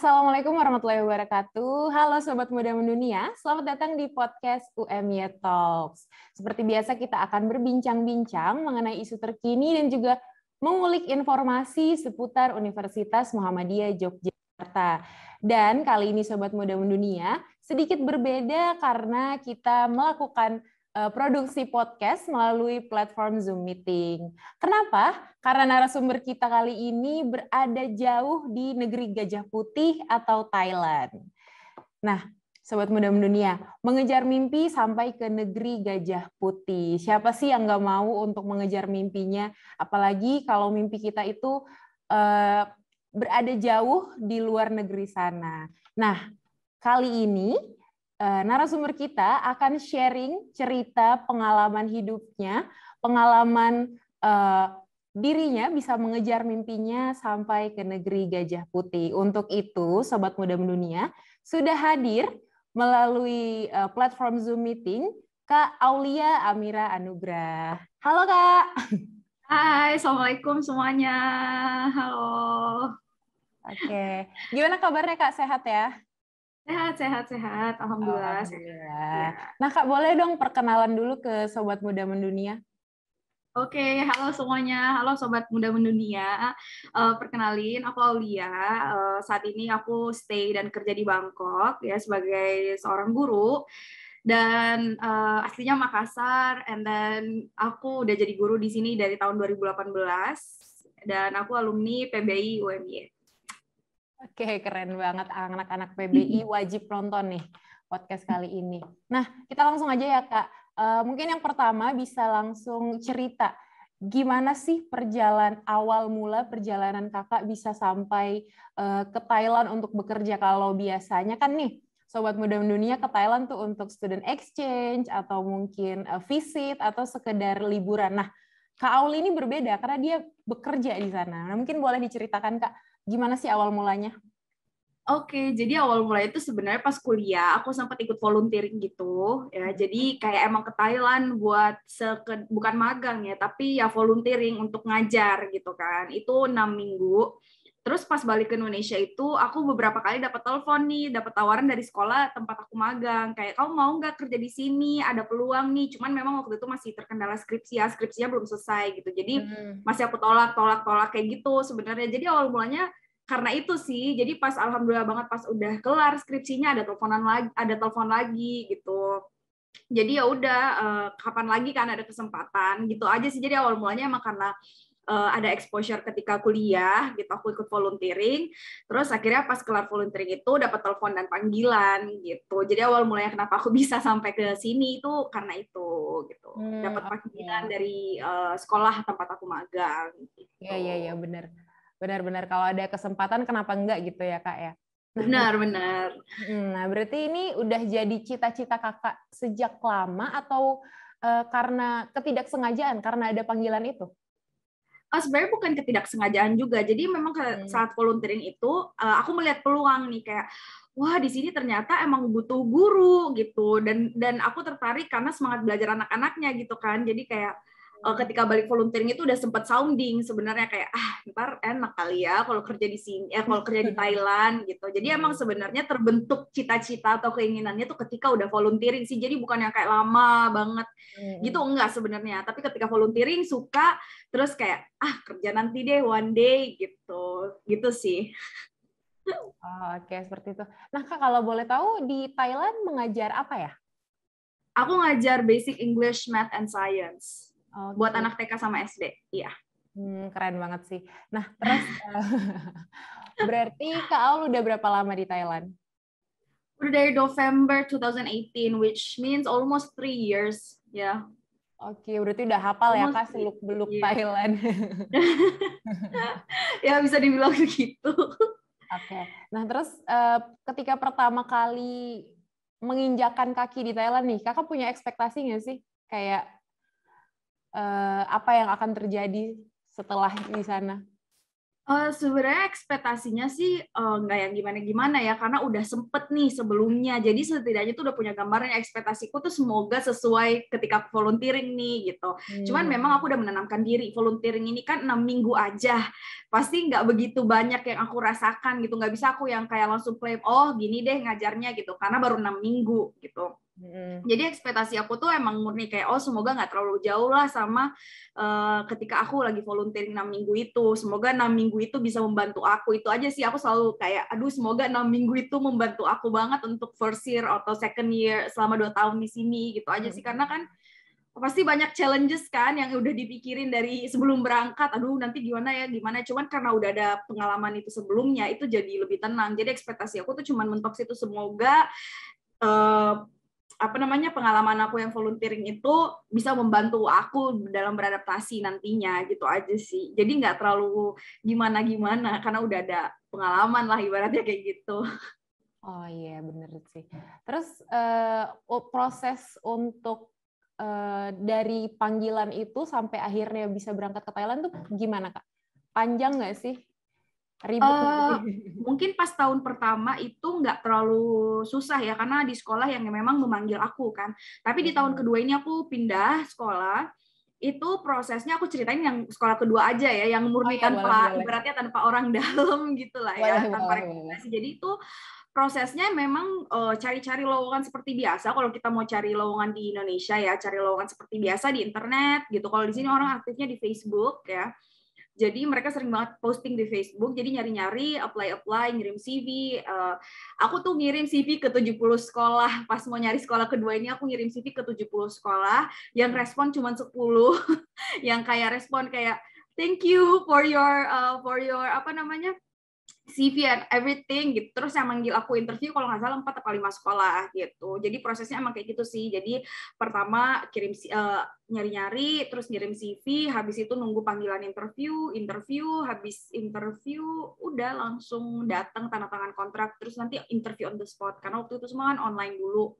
Assalamualaikum warahmatullahi wabarakatuh. Halo Sobat Muda Mendunia, selamat datang di podcast UMY Talks. Seperti biasa kita akan berbincang-bincang mengenai isu terkini dan juga mengulik informasi seputar Universitas Muhammadiyah Yogyakarta. Dan kali ini Sobat Muda Mendunia sedikit berbeda karena kita melakukan produksi podcast melalui platform Zoom Meeting. Kenapa? Karena narasumber kita kali ini berada jauh di negeri Gajah Putih atau Thailand. Nah, Sobat Muda Mendunia, mengejar mimpi sampai ke negeri Gajah Putih. Siapa sih yang nggak mau untuk mengejar mimpinya? Apalagi kalau mimpi kita itu berada jauh di luar negeri sana. Nah, kali ini narasumber kita akan sharing cerita pengalaman hidupnya, pengalaman dirinya bisa mengejar mimpinya sampai ke negeri Gajah Putih. Untuk itu, Sobat Muda Mendunia, sudah hadir melalui platform Zoom Meeting Kak Aulia Amira Anugrah. Halo Kak. Hai, Assalamualaikum semuanya. Halo. Oke, gimana kabarnya Kak? Sehat ya? Sehat. Alhamdulillah sehat. Alhamdulillah. Ya. Nah Kak, boleh dong perkenalan dulu ke Sobat Muda Mendunia? Oke, halo semuanya. Halo Sobat Muda Mendunia. Perkenalin, aku Aulia. Saat ini aku stay dan kerja di Bangkok ya sebagai seorang guru. Dan aslinya Makassar, and then aku udah jadi guru di sini dari tahun 2018. Dan aku alumni PBI UMY. Oke, keren banget. Anak-anak PBI wajib nonton nih podcast kali ini. Nah, kita langsung aja ya, Kak. Mungkin yang pertama bisa langsung cerita. Gimana sih awal mula perjalanan Kakak bisa sampai ke Thailand untuk bekerja? Kalau biasanya kan nih, Sobat Muda Mendunia ke Thailand tuh untuk student exchange, atau mungkin visit, atau sekedar liburan. Nah, Kak Auli ini berbeda karena dia bekerja di sana. Nah, mungkin boleh diceritakan, Kak, gimana sih awal mulanya? Oke, jadi awal mulai itu sebenarnya pas kuliah aku sempat ikut volunteering gitu ya. Jadi kayak emang ke Thailand buat bukan magang ya, tapi ya volunteering untuk ngajar gitu kan. Itu 6 minggu. Terus pas balik ke Indonesia itu aku beberapa kali dapat telepon nih, dapat tawaran dari sekolah tempat aku magang. Kayak kamu mau nggak kerja di sini? Ada peluang nih. Cuman memang waktu itu masih terkendala skripsinya belum selesai gitu. Jadi masih aku tolak kayak gitu sebenarnya. Jadi awal mulanya karena itu sih, jadi pas alhamdulillah banget pas udah kelar skripsinya ada telepon lagi gitu. Jadi ya udah kapan lagi kan ada kesempatan gitu aja sih. Jadi awal mulanya emang karena ada exposure ketika kuliah gitu, aku ikut volunteering. Terus akhirnya pas kelar volunteering itu dapat telepon dan panggilan gitu. Jadi awal mulanya kenapa aku bisa sampai ke sini itu karena itu gitu. Dapat panggilan dari sekolah tempat aku magang gitu. Iya, benar. Benar-benar kalau ada kesempatan kenapa enggak gitu ya, Kak ya. Benar. Nah, berarti ini udah jadi cita-cita Kakak sejak lama atau karena ketidaksengajaan karena ada panggilan itu? Sebenarnya bukan ketidaksengajaan juga. Jadi memang saat volunteering itu aku melihat peluang nih kayak wah di sini ternyata emang butuh guru gitu dan aku tertarik karena semangat belajar anak-anaknya gitu kan. Jadi kayak ketika balik volunteering itu udah sempat sounding sebenarnya kayak ntar enak kali ya kalau kerja di sini kalau kerja di Thailand gitu. Jadi emang sebenarnya terbentuk cita-cita atau keinginannya tuh ketika udah volunteering sih. Jadi bukan yang kayak lama banget gitu enggak sebenarnya. Tapi ketika volunteering suka terus kayak kerja nanti deh one day gitu sih. Oh, oke, seperti itu. Nah, Kak, kalau boleh tahu di Thailand mengajar apa ya? Aku ngajar basic English, Math, and Science. Buat Oke. anak TK sama SD. Iya. Keren banget sih. Nah, terus berarti Kak Aul udah berapa lama di Thailand? Udah dari November 2018, which means almost 3 years. Ya. Oke, berarti udah hafal ya Kak Almost 3. seluk-beluk Yeah. Thailand. Ya bisa dibilang begitu. Oke. Nah, terus ketika pertama kali menginjakan kaki di Thailand nih, Kakak punya ekspektasi nggak sih? Kayak apa yang akan terjadi setelah di sana? Sebenarnya ekspektasinya sih nggak yang gimana-gimana ya, karena udah sempet nih sebelumnya. Jadi setidaknya tuh udah punya gambaran ekspektasiku tuh semoga sesuai ketika aku volunteering nih gitu. Cuman memang aku udah menanamkan diri, volunteering ini kan 6 minggu aja. Pasti nggak begitu banyak yang aku rasakan gitu. Nggak bisa aku yang kayak langsung claim, oh gini deh ngajarnya gitu, karena baru 6 minggu gitu. Jadi ekspektasi aku tuh emang murni kayak semoga nggak terlalu jauh lah sama ketika aku lagi volunteering 6 minggu itu. Semoga 6 minggu itu bisa membantu aku. Itu aja sih, aku selalu kayak aduh semoga 6 minggu itu membantu aku banget untuk first year atau second year selama 2 tahun di sini gitu aja sih. Karena kan pasti banyak challenges kan yang udah dipikirin dari sebelum berangkat. Aduh nanti gimana ya gimana. Cuman karena udah ada pengalaman itu sebelumnya itu jadi lebih tenang. Jadi ekspektasi aku tuh cuman mentok situ semoga pengalaman aku yang volunteering itu bisa membantu aku dalam beradaptasi nantinya gitu aja sih. Jadi nggak terlalu gimana-gimana karena udah ada pengalaman lah ibaratnya kayak gitu. Oh iya bener sih. Terus proses untuk dari panggilan itu sampai akhirnya bisa berangkat ke Thailand tuh gimana Kak? Panjang nggak sih? Ribet nggak sih? Mungkin pas tahun pertama itu nggak terlalu susah ya karena di sekolah yang memang memanggil aku kan. Tapi di tahun kedua ini aku pindah sekolah. Itu prosesnya aku ceritain yang sekolah kedua aja ya, yang murni tanpa Boleh. ibaratnya tanpa orang dalam gitu lah ya, tanpa Boleh. rekomendasi. Jadi itu prosesnya memang cari-cari lowongan seperti biasa. Kalau kita mau cari lowongan di Indonesia ya, cari lowongan seperti biasa di internet gitu. Kalau di sini orang aktifnya di Facebook ya. Jadi mereka sering banget posting di Facebook, jadi nyari-nyari, apply, ngirim CV. Aku tuh ngirim CV ke 70 sekolah. Pas mau nyari sekolah kedua ini, aku ngirim CV ke 70 sekolah. Yang respon cuma 10. Yang kayak respon kayak, thank you for your CV and everything gitu. Terus yang manggil aku interview kalau nggak salah 4 atau 5 sekolah gitu. Jadi prosesnya emang kayak gitu sih. Jadi pertama nyari-nyari, terus ngirim CV, habis itu nunggu panggilan interview, habis interview udah langsung datang tanda tangan kontrak, terus nanti interview on the spot. Karena waktu itu semua kan online dulu.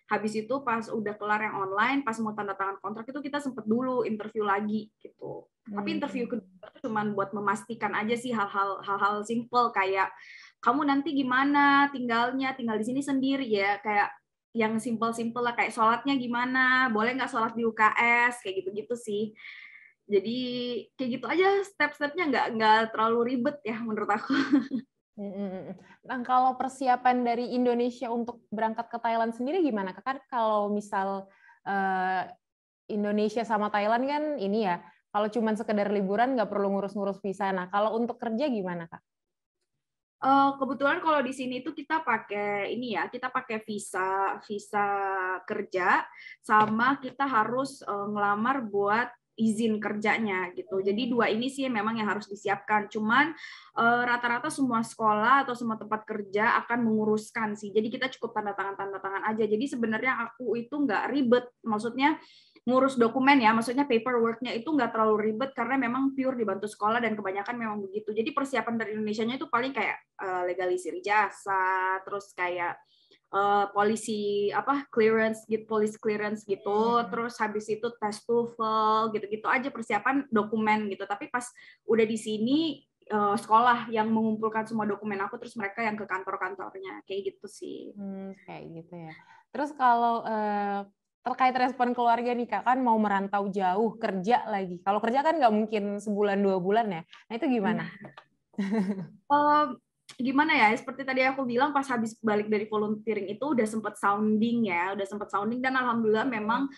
Habis itu pas udah kelar yang online, pas mau tanda tangan kontrak itu kita sempet dulu interview lagi gitu. Tapi interview kedua cuma buat memastikan aja sih hal-hal simple kayak kamu nanti gimana tinggal di sini sendiri ya, kayak yang simple lah kayak sholatnya gimana, boleh nggak sholat di UKS kayak gitu-gitu sih. Jadi kayak gitu aja step-stepnya nggak terlalu ribet ya menurut aku. Nah, kalau persiapan dari Indonesia untuk berangkat ke Thailand sendiri gimana? Kan kalau misal Indonesia sama Thailand kan ini ya, kalau cuma sekedar liburan nggak perlu ngurus-ngurus visa. Nah, kalau untuk kerja gimana, Kak? Kebetulan kalau di sini tuh kita pakai visa kerja, sama kita harus ngelamar buat izin kerjanya gitu. Jadi dua ini sih memang yang harus disiapkan. Cuman rata-rata semua sekolah atau semua tempat kerja akan menguruskan sih. Jadi kita cukup tanda tangan aja. Jadi sebenarnya aku itu nggak ribet. Maksudnya ngurus dokumen ya, maksudnya paperwork-nya itu nggak terlalu ribet karena memang pure dibantu sekolah dan kebanyakan memang begitu. Jadi persiapan dari Indonesianya itu paling kayak legalisir jasa, terus kayak polisi police clearance gitu, terus habis itu tes TOEFL gitu-gitu aja persiapan dokumen gitu. Tapi pas udah di sini sekolah yang mengumpulkan semua dokumen aku, terus mereka yang ke kantor-kantornya kayak gitu sih. Kayak gitu ya. Terus kalau terkait respon keluarga nih Kak, kan mau merantau jauh kerja lagi. Kalau kerja kan nggak mungkin sebulan 2 bulan ya. Nah itu gimana? Gimana ya, seperti tadi aku bilang pas habis balik dari volunteering itu udah sempat sounding dan alhamdulillah memang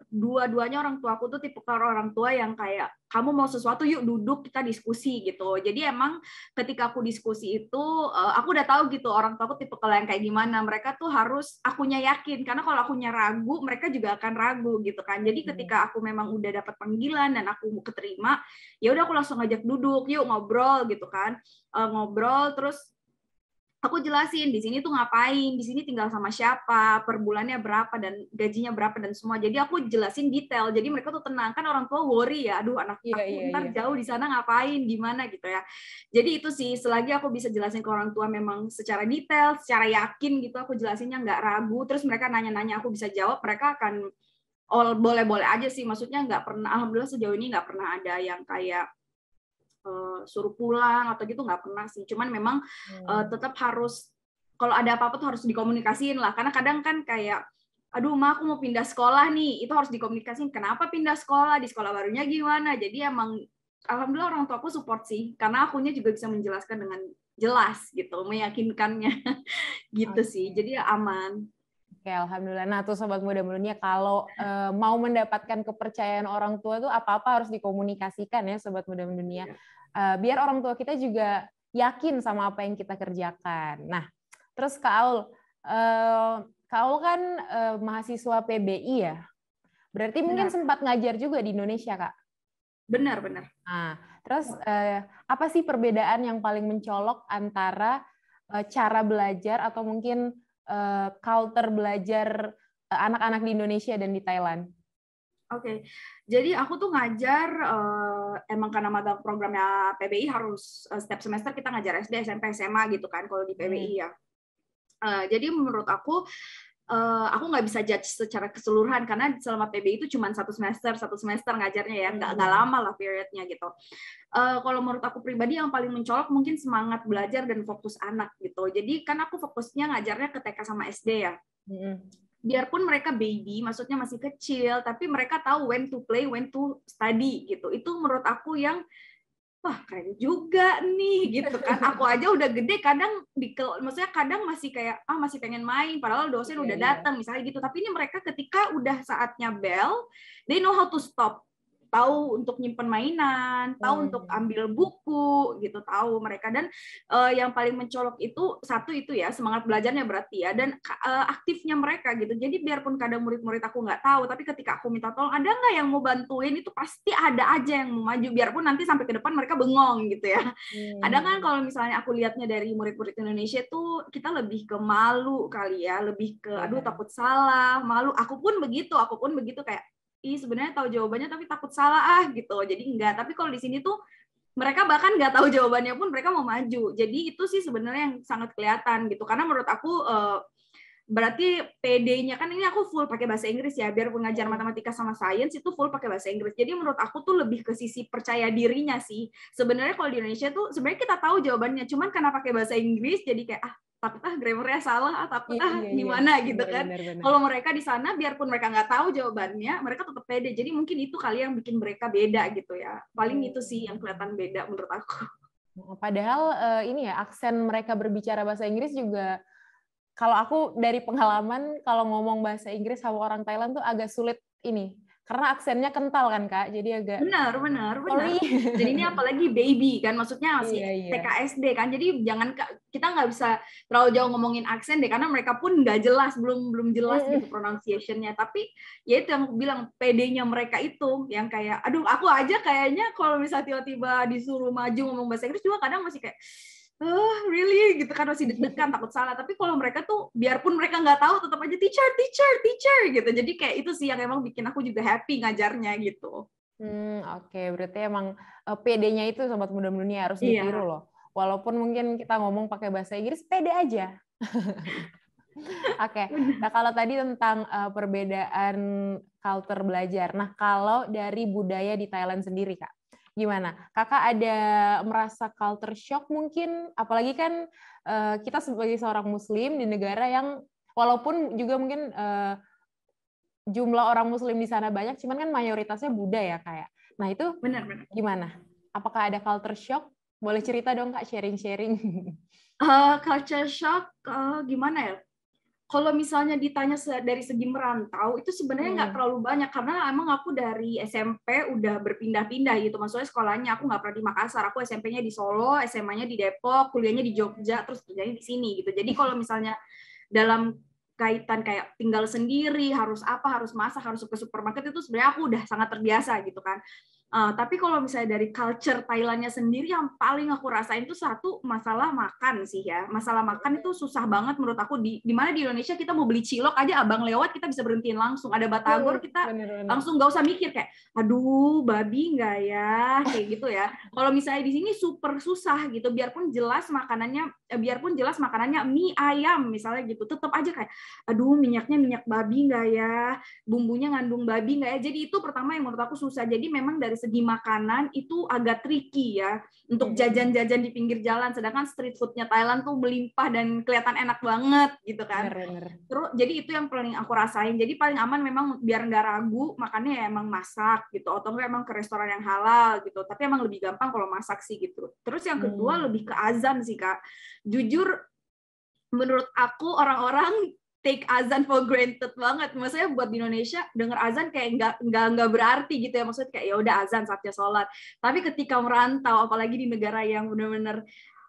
dua-duanya orang tua aku tuh tipe orang tua yang kayak kamu mau sesuatu yuk duduk kita diskusi gitu. Jadi emang ketika aku diskusi itu aku udah tahu gitu orang tua aku tipe yang kayak gimana. Mereka tuh harus akunya yakin karena kalau akunya ragu mereka juga akan ragu gitu kan. Jadi ketika aku memang udah dapat panggilan dan aku mau keterima, ya udah aku langsung ngajak duduk yuk ngobrol gitu kan. Ngobrol terus aku jelasin di sini tuh ngapain, di sini tinggal sama siapa, per bulannya berapa dan gajinya berapa dan semua. Jadi aku jelasin detail. Jadi mereka tuh tenang kan, orang tua worry ya, aduh anak aku ntar jauh di sana ngapain, gimana gitu ya. Jadi itu sih selagi aku bisa jelasin ke orang tua memang secara detail, secara yakin gitu aku jelasinnya nggak ragu. Terus mereka nanya-nanya aku bisa jawab, mereka akan boleh-boleh aja sih. Maksudnya nggak pernah, alhamdulillah sejauh ini nggak pernah ada yang kayak suruh pulang atau gitu, nggak pernah sih. Cuman memang tetap harus, kalau ada apa-apa tuh harus dikomunikasiin lah, karena kadang kan kayak, aduh Ma, aku mau pindah sekolah nih, itu harus dikomunikasiin, kenapa pindah sekolah, di sekolah barunya gimana. Jadi emang alhamdulillah orang tua aku support sih, karena akunya juga bisa menjelaskan dengan jelas gitu, meyakinkannya gitu sih. Jadi ya aman. Oke, alhamdulillah. Nah, tuh Sobat Muda Mendunia, kalau mau mendapatkan kepercayaan orang tua tuh apa-apa harus dikomunikasikan ya Sobat Muda Mendunia. Biar orang tua kita juga yakin sama apa yang kita kerjakan. Nah, terus Kak Aul kan mahasiswa PBI ya? Berarti mungkin sempat ngajar juga di Indonesia, Kak? Benar. Nah, terus apa sih perbedaan yang paling mencolok antara cara belajar atau mungkin culture belajar anak-anak di Indonesia dan di Thailand? Oke, jadi aku tuh ngajar, emang karena magang programnya PBI harus setiap semester kita ngajar SD, SMP, SMA gitu kan, kalau di PBI ya. Jadi menurut aku nggak bisa judge secara keseluruhan, karena selama PBI itu cuma satu semester ngajarnya ya, nggak lama lah periodnya gitu. Kalau menurut aku pribadi yang paling mencolok mungkin semangat belajar dan fokus anak gitu. Jadi kan aku fokusnya ngajarnya ke TK sama SD ya. Biarpun mereka baby, maksudnya masih kecil, tapi mereka tahu when to play, when to study gitu. Itu menurut aku yang wah keren juga nih gitu kan. Aku aja udah gede kadang maksudnya kadang masih kayak masih pengen main padahal dosen udah datang misalnya gitu. Tapi ini mereka ketika udah saatnya bell, they know how to stop. Tahu untuk nyimpen mainan, tahu untuk ambil buku gitu, tahu mereka. Dan yang paling mencolok itu satu itu ya, semangat belajarnya berarti ya, dan aktifnya mereka gitu. Jadi biarpun kadang murid-murid aku nggak tahu, tapi ketika aku minta tolong, ada nggak yang mau bantuin, itu pasti ada aja yang mau maju, biarpun nanti sampai ke depan mereka bengong gitu ya. Kadang kan kalau misalnya aku lihatnya dari murid-murid Indonesia tuh, kita lebih ke malu kali ya, lebih ke aduh takut salah, malu. Aku pun begitu kayak sebenarnya tahu jawabannya tapi takut salah gitu. Jadi enggak. Tapi kalau di sini tuh mereka bahkan nggak tahu jawabannya pun mereka mau maju. Jadi itu sih sebenarnya yang sangat kelihatan gitu. Karena menurut aku berarti PD-nya kan ini aku full pakai bahasa Inggris ya, biar pengajar matematika sama sains itu full pakai bahasa Inggris. Jadi menurut aku tuh lebih ke sisi percaya dirinya sih. Sebenarnya kalau di Indonesia tuh sebenarnya kita tahu jawabannya, cuman karena pakai bahasa Inggris jadi kayak takut grammarnya salah, takut gimana gitu kan. Kalau mereka di sana biarpun mereka nggak tahu jawabannya, mereka tetap pede. Jadi mungkin itu kali yang bikin mereka beda gitu ya. Paling itu sih yang kelihatan beda menurut aku. Padahal ini ya, aksen mereka berbicara bahasa Inggris juga, kalau aku dari pengalaman kalau ngomong bahasa Inggris sama orang Thailand tuh agak sulit ini. Karena aksennya kental kan, Kak. Jadi agak benar. Jadi ini apalagi baby kan, maksudnya masih TK SD kan. Jadi jangan kita nggak bisa terlalu jauh ngomongin aksen deh, karena mereka pun nggak jelas, belum jelas gitu pronunciation-nya. Tapi ya itu yang aku bilang, PD-nya mereka itu yang kayak aduh, aku aja kayaknya kalau misalnya tiba-tiba disuruh maju ngomong bahasa Inggris juga kadang masih kayak really gitu kan, masih deg-degan takut salah. Tapi kalau mereka tuh biarpun mereka nggak tahu tetap aja teacher gitu. Jadi kayak itu sih yang emang bikin aku juga happy ngajarnya gitu. Oke, berarti emang PD-nya itu Sobat Muda Mendunia harus ditiru loh. Walaupun mungkin kita ngomong pakai bahasa Inggris, pede aja. Oke. Nah kalau tadi tentang perbedaan culture belajar. Nah kalau dari budaya di Thailand sendiri, Kak, gimana? Kakak ada merasa culture shock mungkin? Apalagi kan kita sebagai seorang Muslim di negara yang walaupun juga mungkin jumlah orang Muslim di sana banyak, cuman kan mayoritasnya Buddha ya, kayak. Nah itu benar. Gimana? Apakah ada culture shock? Boleh cerita dong Kak, sharing-sharing. Culture shock gimana ya? Kalau misalnya ditanya dari segi merantau, itu sebenarnya nggak terlalu banyak, karena emang aku dari SMP udah berpindah-pindah gitu. Maksudnya sekolahnya aku nggak pernah di Makassar, aku SMP-nya di Solo, SMA-nya di Depok, kuliahnya di Jogja, terus kerjanya di sini gitu. Jadi kalau misalnya dalam kaitan kayak tinggal sendiri, harus masak, harus ke supermarket, itu sebenarnya aku udah sangat terbiasa gitu kan. Tapi kalau misalnya dari culture Thailandnya sendiri, yang paling aku rasain itu satu masalah makan sih ya. Masalah makan itu susah banget menurut aku. Di mana di Indonesia kita mau beli cilok aja, abang lewat kita bisa berhentiin langsung. Ada batagor kita langsung nggak usah mikir kayak, aduh babi nggak ya, kayak gitu ya. Kalau misalnya di sini super susah gitu. Biarpun jelas makanannya mie ayam misalnya gitu, tetap aja kayak, aduh minyaknya minyak babi nggak ya, bumbunya ngandung babi nggak ya. Jadi itu pertama yang menurut aku susah. Jadi memang dari segi makanan itu agak tricky ya untuk jajan-jajan di pinggir jalan, sedangkan street foodnya Thailand tuh melimpah dan kelihatan enak banget gitu kan. Terus jadi itu yang paling aku rasain. Jadi paling aman memang biar nggak ragu makannya ya emang masak gitu, atau enggak emang ke restoran yang halal gitu. Tapi emang lebih gampang kalau masak sih gitu. Terus yang kedua lebih ke azan sih Kak. Jujur menurut aku orang-orang take azan for granted banget. Maksudnya buat di Indonesia denger azan kayak nggak berarti gitu ya. Maksudnya kayak ya udah azan saatnya sholat. Tapi ketika merantau, apalagi di negara yang benar-benar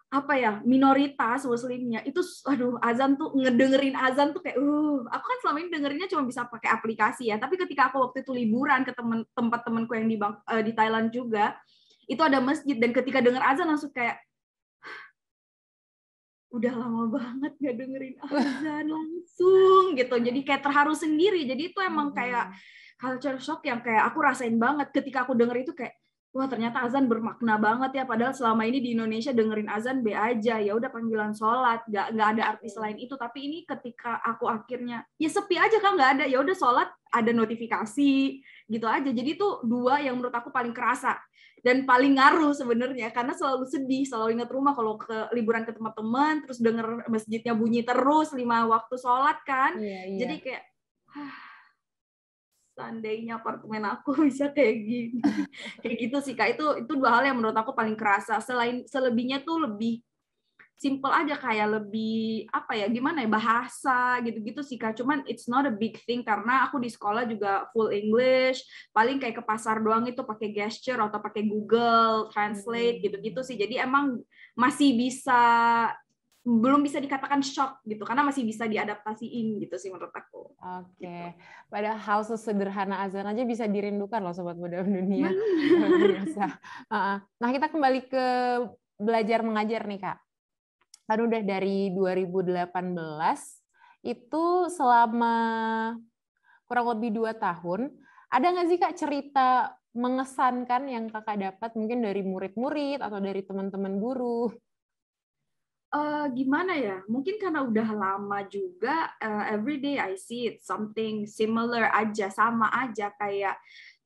apa ya minoritas muslimnya itu, aduh azan tuh ngedengerin azan tuh kayak aku kan selama ini dengerinnya cuma bisa pakai aplikasi ya. Tapi ketika aku waktu itu liburan ke tempat temanku yang di Thailand juga, itu ada masjid dan ketika denger azan langsung kayak udah lama banget gak dengerin azan langsung gitu. Jadi kayak terharu sendiri. Jadi itu emang kayak culture shock yang kayak aku rasain banget ketika aku denger itu kayak wah ternyata azan bermakna banget ya. Padahal selama ini di Indonesia dengerin azan be aja, ya udah panggilan sholat, nggak ada arti selain itu. Tapi ini ketika aku akhirnya ya sepi aja kan, nggak ada, ya udah sholat ada notifikasi gitu aja. Jadi itu dua yang menurut aku paling kerasa dan paling ngaruh sebenarnya, karena selalu sedih, selalu ingat rumah kalau ke liburan ke tempat teman, terus denger masjidnya bunyi terus 5 waktu sholat kan. Jadi kayak seandainya apartemen aku bisa kayak gini. Kayak gitu sih Kak, itu dua hal yang menurut aku paling kerasa. Selebihnya tuh lebih simple aja, kayak lebih apa ya, gimana ya, bahasa gitu-gitu sih Kak. Cuman it's not a big thing karena aku di sekolah juga full English, paling kayak ke pasar doang itu pakai gesture atau pakai Google Translate gitu-gitu sih. Jadi emang masih belum bisa dikatakan shock gitu karena masih bisa diadaptasiin gitu sih menurut aku. Oke. Gitu. Padahal hal sesederhana azan aja bisa dirindukan loh Sobat Muda Dunia. Biasa. Nah, kita kembali ke belajar mengajar nih Kak. Kan udah dari 2018, itu selama kurang lebih 2 tahun, ada nggak sih Kak cerita mengesankan yang Kakak dapat mungkin dari murid-murid atau dari teman-teman guru? Gimana ya? Mungkin karena udah lama juga, every day I see it something similar aja, sama aja kayak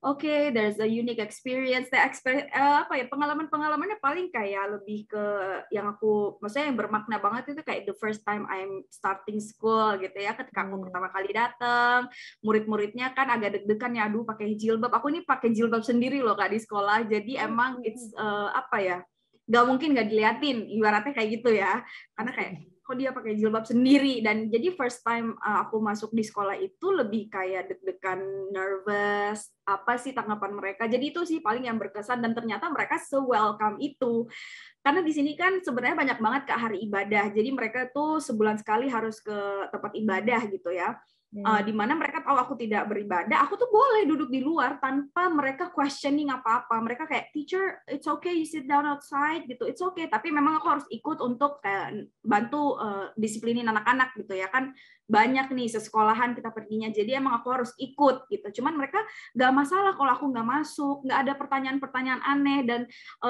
okay, there's a unique experience. Apa ya, pengalamannya paling kayak lebih ke yang aku, maksudnya yang bermakna banget itu kayak the first time I'm starting school gitu ya. Ketika aku pertama kali datang, murid-muridnya kan agak deg-degan ya, aduh pakai jilbab. Aku ini pakai jilbab sendiri loh Kak di sekolah. Jadi emang it's apa ya? Gak mungkin gak diliatin, ibaratnya kayak gitu ya, karena kayak kok dia pakai jilbab sendiri. Dan jadi first time aku masuk di sekolah itu lebih kayak deg-degan, nervous, apa sih tanggapan mereka. Jadi itu sih paling yang berkesan, dan ternyata mereka se-welcome itu. Karena di sini kan sebenarnya banyak banget Kak hari ibadah, jadi mereka tuh sebulan sekali harus ke tempat ibadah gitu ya. Di mana mereka tahu aku tidak beribadah, aku tuh boleh duduk di luar tanpa mereka questioning apa-apa. Mereka kayak, teacher, it's okay, you sit down outside gitu, it's okay. Tapi memang aku harus ikut untuk kayak bantu disiplinin anak-anak gitu ya kan. Banyak nih sesekolahan kita perginya, jadi emang aku harus ikut gitu. Cuman mereka nggak masalah kalau aku nggak masuk, nggak ada pertanyaan-pertanyaan aneh. Dan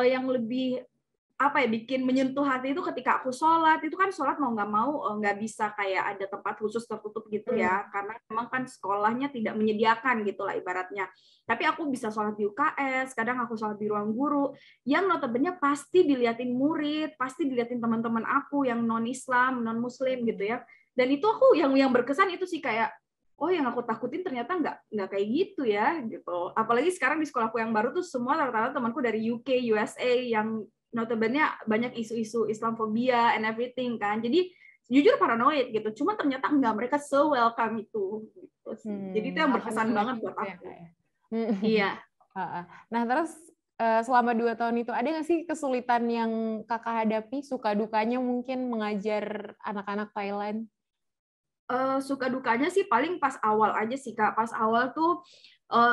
yang lebih apa ya, bikin menyentuh hati itu ketika aku sholat, itu kan sholat mau nggak mau nggak bisa kayak ada tempat khusus tertutup gitu ya, karena memang kan sekolahnya tidak menyediakan gitulah ibaratnya. Tapi aku bisa sholat di UKS, kadang aku sholat di ruang guru, yang notabene pasti diliatin murid, pasti diliatin teman-teman aku yang non-Islam, non-Muslim gitu ya. Dan itu aku yang berkesan itu sih kayak, oh yang aku takutin ternyata nggak kayak gitu ya gitu. Apalagi sekarang di sekolahku yang baru tuh semua rata-rata temanku dari UK, USA yang notabene banyak isu-isu Islamofobia and everything kan. Jadi jujur paranoid gitu. Cuma ternyata enggak, mereka so welcome itu. Gitu. Jadi itu yang berkesan banget buat aku. Ya. Iya. Nah terus selama 2 tahun itu ada nggak sih kesulitan yang Kakak hadapi, suka dukanya mungkin mengajar anak-anak Thailand? Suka dukanya sih paling pas awal aja sih Kak. Pas awal tuh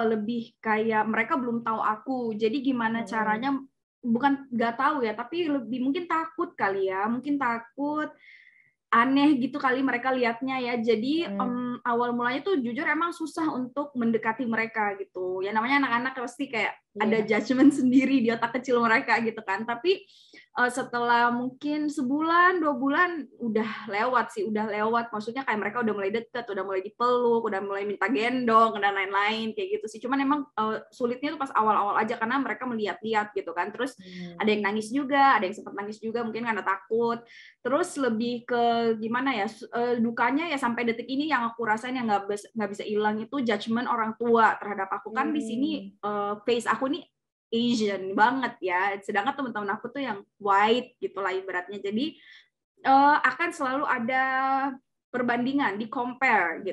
lebih kayak mereka belum tahu aku. Jadi gimana caranya, bukan nggak tahu ya, tapi lebih mungkin takut kali ya, mungkin takut, aneh gitu kali mereka lihatnya ya. Jadi awal mulanya tuh jujur emang susah untuk mendekati mereka gitu. Ya namanya anak-anak pasti kayak ada judgement sendiri di otak kecil mereka gitu kan. Tapi setelah mungkin sebulan 2 bulan udah lewat, maksudnya kayak mereka udah mulai deket, udah mulai dipeluk, udah mulai minta gendong dan lain-lain kayak gitu sih. Cuman emang sulitnya tuh pas awal-awal aja karena mereka melihat-lihat gitu kan. Terus ada yang nangis juga, ada yang sempat nangis juga mungkin karena takut. Terus lebih ke gimana ya, dukanya ya sampai detik ini yang aku rasain yang nggak bisa hilang itu judgement orang tua terhadap aku. Kan di sini face aku nih Asian banget ya, sedangkan teman-teman aku tuh yang white gitulah ibaratnya. Jadi akan selalu ada perbandingan, di compare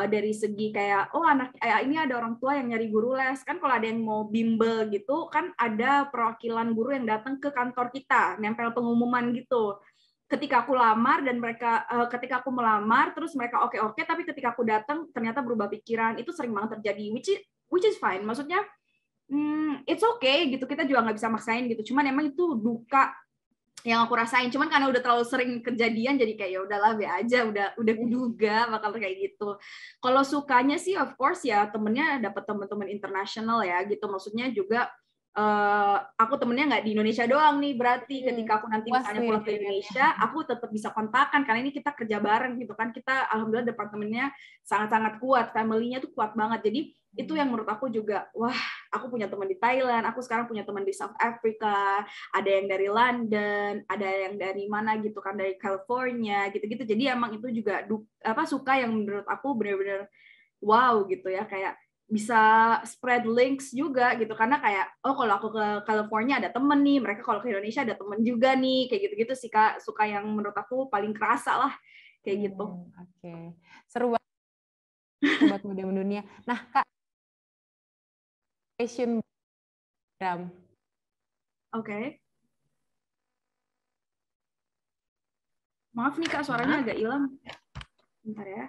dari segi kayak anak ini ada orang tua yang nyari guru les kan. Kalau ada yang mau bimbel gitu kan, ada perwakilan guru yang datang ke kantor kita nempel pengumuman gitu. Ketika aku lamar dan mereka ketika aku melamar terus mereka oke, tapi ketika aku datang ternyata berubah pikiran. Itu sering banget terjadi, which is fine, maksudnya it's okay gitu, kita juga nggak bisa maksain gitu. Cuman emang itu duka yang aku rasain. Cuman karena udah terlalu sering kejadian jadi kayak ya udahlah, be aja, udah kuduga bakal kayak gitu. Kalau sukanya sih of course ya temennya dapat teman-teman internasional ya gitu. Maksudnya juga aku temennya nggak di Indonesia doang nih, berarti ketika aku nanti misalnya pulang ke Indonesia aku tetap bisa kontakan karena ini kita kerja bareng gitu kan. Kita alhamdulillah departemennya sangat-sangat kuat, family-nya tuh kuat banget. Jadi itu yang menurut aku juga, wah, aku punya teman di Thailand, aku sekarang punya teman di South Africa, ada yang dari London, ada yang dari mana gitu kan, dari California gitu-gitu. Jadi emang itu juga suka yang menurut aku benar-benar wow gitu ya, kayak bisa spread links juga gitu, karena kayak kalau aku ke California ada temen nih, mereka kalau ke Indonesia ada temen juga nih, kayak gitu-gitu sih Kak, suka yang menurut aku paling kerasa lah kayak gitu. Oke. Seru banget Sobat Muda Mendunia. Nah Kak, question program. Oke. Maaf nih Kak, suaranya agak hilang. Bentar ya.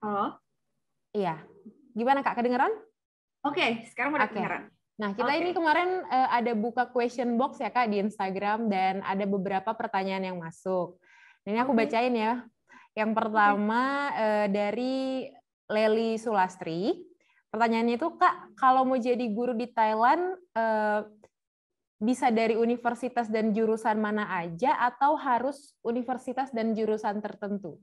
Halo? Iya. Gimana Kak, kedengeran? Oke, sekarang udah kedengeran. Nah, kita ini kemarin ada buka question box ya Kak di Instagram dan ada beberapa pertanyaan yang masuk. Ini aku bacain ya. Yang pertama dari Leli Sulastri. Pertanyaannya itu, Kak, kalau mau jadi guru di Thailand bisa dari universitas dan jurusan mana aja atau harus universitas dan jurusan tertentu?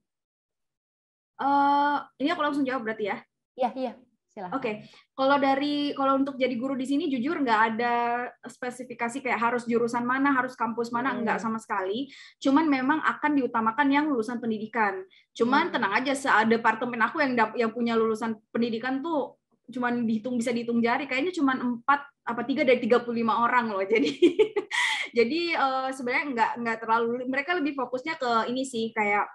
Ini aku langsung jawab berarti ya? Iya, silahkan. Oke. Kalau untuk jadi guru di sini jujur nggak ada spesifikasi kayak harus jurusan mana, harus kampus mana, nggak sama sekali. Cuman memang akan diutamakan yang lulusan pendidikan. Cuman tenang aja, departemen aku yang punya lulusan pendidikan tuh cuman bisa dihitung jari, kayaknya cuman 3 dari 35 orang loh. Jadi sebenarnya nggak terlalu, mereka lebih fokusnya ke ini sih, kayak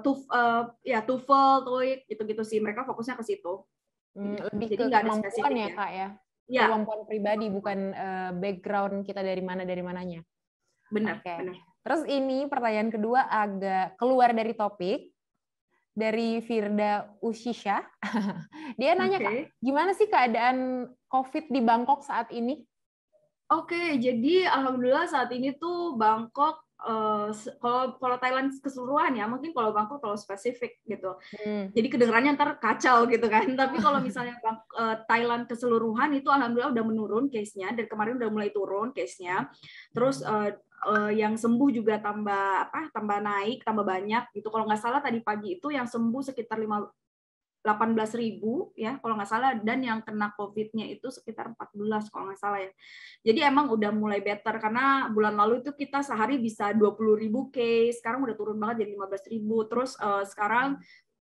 TOEFL, TOEIC gitu-gitu sih, mereka fokusnya ke situ. Lebih jadi ke kemampuan ya Kak ya, kemampuan pribadi, bukan background kita dari mananya. Benar. Terus ini pertanyaan kedua agak keluar dari topik, dari Firda Ushisha. Dia nanya Kak, gimana sih keadaan COVID di Bangkok saat ini? Oke, jadi alhamdulillah saat ini tuh Bangkok, kalau Thailand keseluruhan ya, mungkin kalau Bangkok terlalu spesifik gitu. Jadi kedengarannya ntar kacau gitu kan. Tapi kalau misalnya Thailand keseluruhan itu alhamdulillah udah menurun case-nya, dan kemarin udah mulai turun case-nya. Terus yang sembuh juga tambah naik, tambah banyak gitu. Kalau nggak salah tadi pagi itu yang sembuh sekitar 18.000 ya kalau nggak salah, dan yang kena COVID-nya itu sekitar 14 kalau nggak salah ya. Jadi emang udah mulai better, karena bulan lalu itu kita sehari bisa 20.000 case, sekarang udah turun banget jadi 15.000. Terus sekarang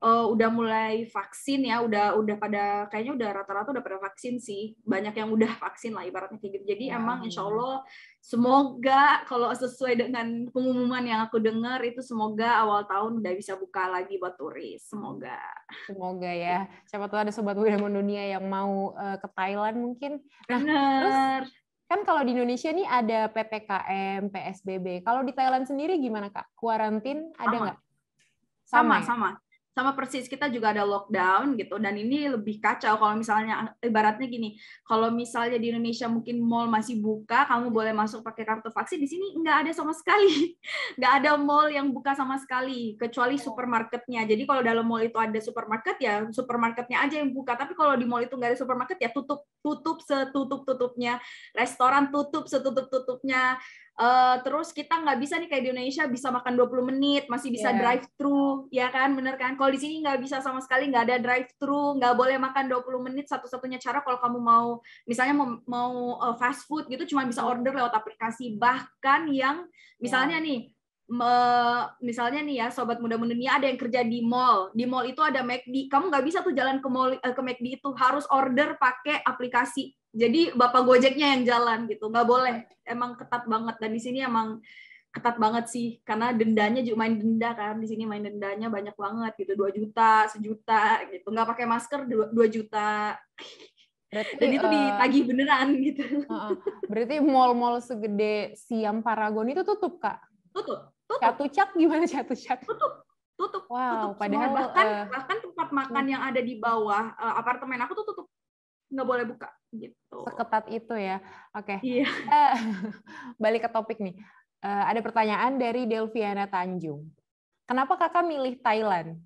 udah mulai vaksin ya, udah pada kayaknya udah rata-rata udah pada vaksin sih, banyak yang udah vaksin lah ibaratnya kayak gitu. Jadi emang insya Allah semoga kalau sesuai dengan pengumuman yang aku dengar itu semoga awal tahun udah bisa buka lagi buat turis, semoga ya, siapa tahu ada Sobat Muda Mendunia yang mau ke Thailand mungkin. Nah, terus kan kalau di Indonesia nih ada PPKM, PSBB. Kalau di Thailand sendiri gimana Kak? Kuarantin ada nggak? Sama. sama persis, kita juga ada lockdown gitu, dan ini lebih kacau kalau misalnya ibaratnya gini, kalau misalnya di Indonesia mungkin mall masih buka, kamu boleh masuk pakai kartu vaksin, di sini nggak ada sama sekali, nggak ada mall yang buka sama sekali, kecuali supermarketnya. Jadi kalau dalam mall itu ada supermarket, ya supermarketnya aja yang buka, tapi kalau di mall itu nggak ada supermarket, ya tutup setutup-tutupnya, restoran tutup setutup-tutupnya. Terus kita nggak bisa nih kayak di Indonesia bisa makan 20 menit, masih bisa drive thru, ya kan, bener kan? Kalau di sini nggak bisa sama sekali, nggak ada drive thru, nggak boleh makan 20 menit. Satu-satunya cara kalau kamu mau, misalnya mau fast food gitu, cuma bisa order lewat aplikasi. Bahkan yang misalnya nih, misalnya nih ya, Sobat Muda Mendunia ada yang kerja di mall itu ada McD, kamu nggak bisa tuh jalan ke mall, ke McD itu, harus order pakai aplikasi. Jadi bapak Gojeknya yang jalan gitu, nggak boleh, emang ketat banget. Dan di sini emang ketat banget sih, karena dendanya juga main denda kan, di sini main dendanya banyak banget gitu, 2 juta, 1 juta gitu, nggak pakai masker 2 juta. Berarti, dan itu ditagih beneran gitu. Berarti mall-mall segede Siam Paragon itu tutup, Kak? Tutup. Chatuchak gimana Chatuchak? Tutup. Wow, tutup padahal bahkan tempat makan yang ada di bawah apartemen aku tuh tutup, nggak boleh buka gitu. Seketat itu ya. Oke. Iya. Balik ke topik nih. Ada pertanyaan dari Delviana Tanjung. Kenapa kakak milih Thailand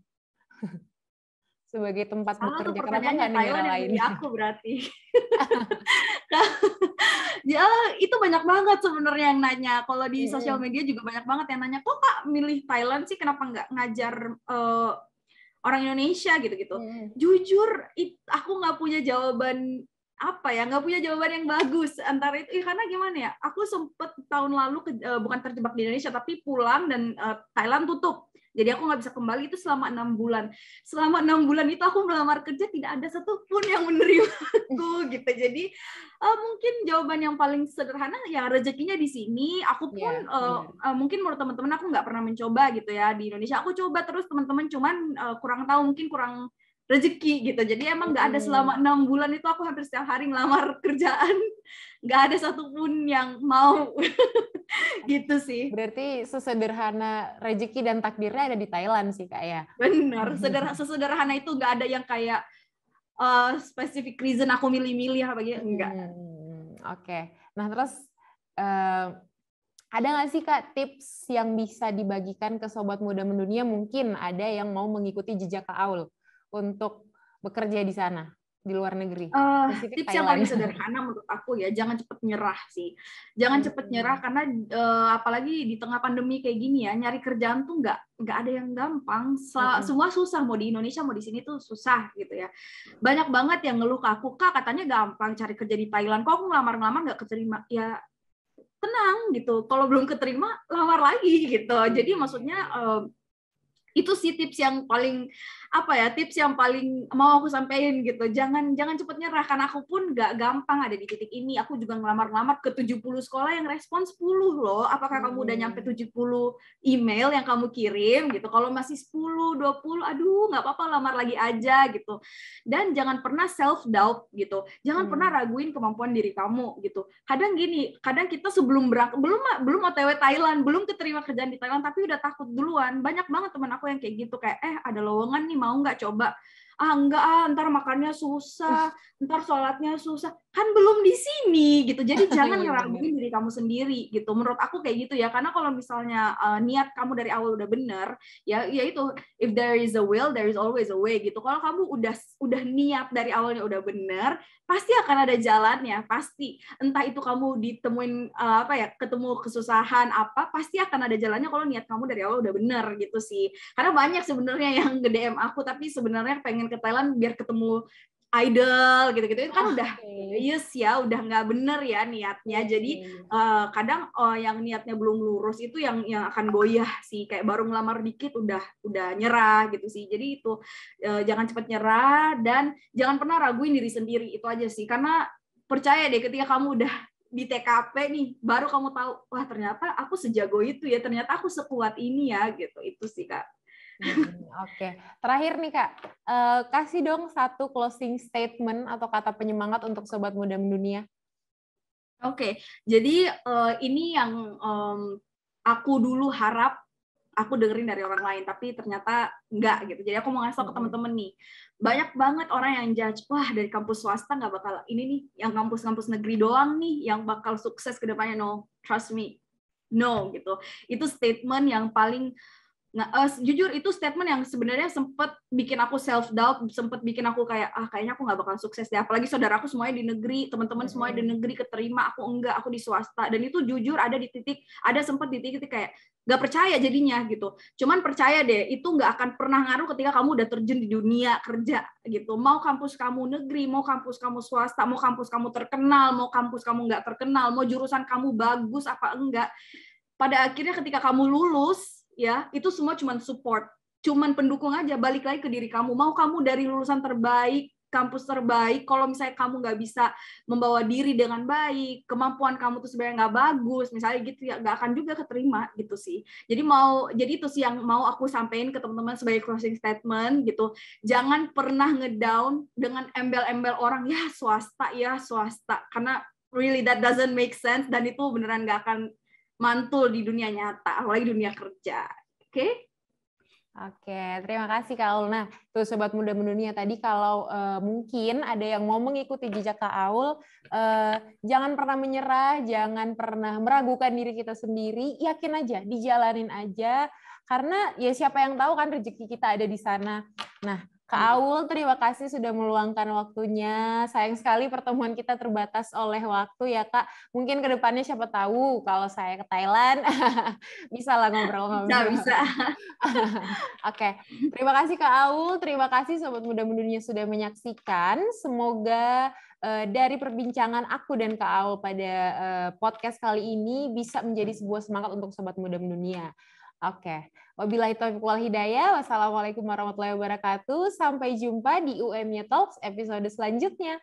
sebagai tempat bekerja? Kenapa nggak negara lain? Aku berarti. Ya, itu banyak banget sebenarnya yang nanya. Kalau di sosial media juga banyak banget yang nanya, kok Kak milih Thailand sih, kenapa nggak ngajar orang Indonesia gitu-gitu. Jujur, aku nggak punya jawaban nggak punya jawaban yang bagus antara itu. Karena gimana ya, aku sempet tahun lalu bukan terjebak di Indonesia, tapi pulang dan Thailand tutup. Jadi aku nggak bisa kembali itu selama 6 bulan. Selama 6 bulan itu aku melamar kerja, tidak ada satupun yang menerima aku gitu. Jadi mungkin jawaban yang paling sederhana ya rezekinya di sini. Aku pun mungkin menurut teman-teman aku nggak pernah mencoba gitu ya di Indonesia. Aku coba terus teman-teman, cuman kurang tahu, mungkin kurang rezeki gitu. Jadi emang nggak ada, selama 6 bulan itu aku hampir setiap hari ngelamar kerjaan, nggak ada satupun yang mau. Gitu sih. Berarti sesederhana rezeki dan takdirnya ada di Thailand sih Kak ya. Benar, sesederhana itu, nggak ada yang kayak specific reason aku milih-milih apa gitu, enggak. Oke. Nah terus ada nggak sih Kak tips yang bisa dibagikan ke Sobat Muda Mendunia, mungkin ada yang mau mengikuti jejak Kak Aul untuk bekerja di sana, di luar negeri? Tips yang paling sederhana menurut aku ya, jangan cepet nyerah sih. Jangan cepet nyerah, karena apalagi di tengah pandemi kayak gini ya, nyari kerjaan tuh nggak ada yang gampang. Semua susah, mau di Indonesia mau di sini tuh susah gitu ya. Banyak banget yang ngeluh ke aku, Kak katanya gampang cari kerja di Thailand, kok aku ngelamar-ngelamar nggak keterima. Ya tenang gitu, kalau belum keterima lamar lagi gitu. Jadi maksudnya itu sih tips yang paling tips yang paling mau aku sampaikan gitu. Jangan cepet nyerah, karena aku pun nggak gampang ada di titik ini. Aku juga ngelamar ke 70 sekolah, yang respon 10 loh. Apakah kamu udah nyampe 70 email yang kamu kirim gitu? Kalau masih 10, 20, aduh nggak apa-apa, lamar lagi aja gitu. Dan jangan pernah self doubt gitu. Jangan pernah raguin kemampuan diri kamu gitu. Kadang kita sebelum berangkat, belum OTW Thailand, belum keterima kerjaan di Thailand, tapi udah takut duluan. Banyak banget teman aku yang kayak gitu, kayak ada lowongan nih, mau nggak coba? Enggak, ntar makannya susah, ntar sholatnya susah, kan belum di sini gitu. Jadi jangan ngeraguin diri kamu sendiri gitu. Menurut aku kayak gitu ya, karena kalau misalnya niat kamu dari awal udah bener, ya itu, if there is a will, there is always a way gitu. Kalau kamu udah niat dari awalnya udah bener, pasti akan ada jalannya, pasti. Entah itu kamu ditemuin ketemu kesusahan pasti akan ada jalannya kalau niat kamu dari awal udah bener gitu sih. Karena banyak sebenarnya yang nge-DM aku, tapi sebenarnya pengen ke Thailand biar ketemu idol gitu-gitu, itu kan udah udah nggak bener ya niatnya. Jadi kadang yang niatnya belum lurus itu yang akan goyah sih, kayak baru ngelamar dikit udah nyerah gitu sih. Jadi itu jangan cepat nyerah, dan jangan pernah raguin diri sendiri, itu aja sih. Karena percaya deh, ketika kamu udah di TKP nih, baru kamu tahu, wah ternyata aku sejago itu ya, ternyata aku sekuat ini ya gitu. Itu sih Kak. Oke. Terakhir nih Kak, kasih dong satu closing statement atau kata penyemangat untuk Sobat Muda Mendunia. Oke, jadi ini yang aku dulu harap aku dengerin dari orang lain, tapi ternyata enggak gitu. Jadi aku mau ngasih tau ke temen-temen nih, banyak banget orang yang judge, wah dari kampus swasta nggak bakal, ini nih yang kampus-kampus negeri doang nih yang bakal sukses ke depannya. No, trust me, no gitu. Itu statement yang paling jujur itu statement yang sebenarnya sempet bikin aku self doubt, sempet bikin aku kayak kayaknya aku nggak bakal sukses deh. Apalagi saudaraku semuanya di negeri, teman-teman semuanya di negeri keterima, aku enggak, aku di swasta. Dan itu jujur ada sempet di titik kayak nggak percaya jadinya gitu. Cuman percaya deh, itu nggak akan pernah ngaruh ketika kamu udah terjun di dunia kerja gitu. Mau kampus kamu negeri, mau kampus kamu swasta, mau kampus kamu terkenal, mau kampus kamu nggak terkenal, mau jurusan kamu bagus apa enggak, pada akhirnya ketika kamu lulus ya, itu semua cuman support, cuman pendukung aja, balik lagi ke diri kamu. Mau kamu dari lulusan terbaik, kampus terbaik, kalau misalnya kamu nggak bisa membawa diri dengan baik, kemampuan kamu tuh sebenarnya nggak bagus, misalnya gitu ya, nggak akan juga keterima gitu sih. Jadi itu sih yang mau aku sampaikan ke teman-teman sebagai closing statement gitu. Jangan pernah ngedown dengan embel-embel orang ya swasta, karena really that doesn't make sense, dan itu beneran nggak akan mantul di dunia nyata, apalagi dunia kerja. Oke? Oke, terima kasih Kak Aul. Nah, tuh Sobat Muda Mendunia tadi kalau mungkin ada yang mau mengikuti jejak Kak Aul, jangan pernah menyerah, jangan pernah meragukan diri kita sendiri, yakin aja, dijalanin aja, karena ya siapa yang tahu kan rezeki kita ada di sana. Nah, Kak Aul, terima kasih sudah meluangkan waktunya. Sayang sekali pertemuan kita terbatas oleh waktu ya Kak. Mungkin ke depannya siapa tahu kalau saya ke Thailand, bisa lah ngobrol-ngobrol. Bisa. Oke, terima kasih Kak Aul, terima kasih Sobat Muda Mendunia sudah menyaksikan. Semoga dari perbincangan aku dan Kak Aul pada podcast kali ini bisa menjadi sebuah semangat untuk Sobat Muda Mendunia. Oke, wabillahi taufiq wal hidayah. Wassalamualaikum warahmatullahi wabarakatuh. Sampai jumpa di UMY Talks episode selanjutnya.